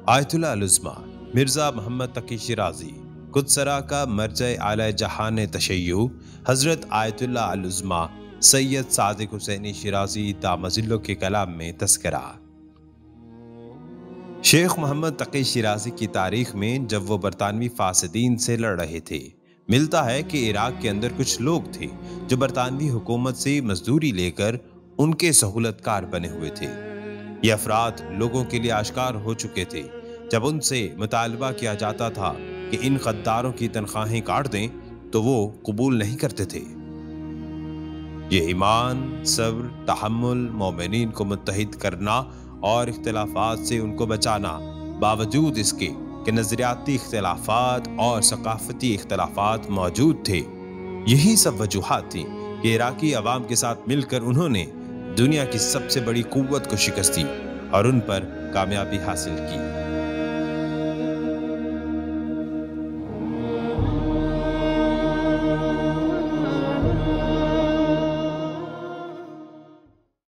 Ayatollah अल-उज़्मा Mirza Mohammad तकी शिराज़ी कुदसरा का मर्ज आला जहान तशय्युअ हज़रत आयतुल्लाह अल-उज़्मा सैयद सादिक हुसैनी शिराज़ी दामजिल्लो के कलाम में तस्करा। शेख मोहम्मद तकी शिराज़ी की तारीख में जब वो बरतानवी फासिदीन से लड़ रहे थे, मिलता है कि इराक के अंदर कुछ लोग थे जो बरतानवी हुकूमत से मजदूरी लेकर उनके सहूलतकार बने हुए थे। ये अफराद लोगों के लिए आश्कार हो चुके थे। जब उनसे मुतालबा किया जाता था कि इन गद्दारों की तनख्वाहें काट दें, तो वो कबूल नहीं करते थे। ये ईमान, सब्र, तहम्मुल, मोमिनीन को मुत्तहिद करना और इख्तिलाफात से उनको बचाना, बावजूद इसके कि नजरियाती इख्तिलाफात और सकाफती इख्तिलाफात मौजूद थे। यही सब वजूहात थी कि इराकी अवाम के साथ मिलकर उन्होंने दुनिया की सबसे बड़ी कुव्वत को शिकस्त दी और उन पर कामयाबी हासिल की।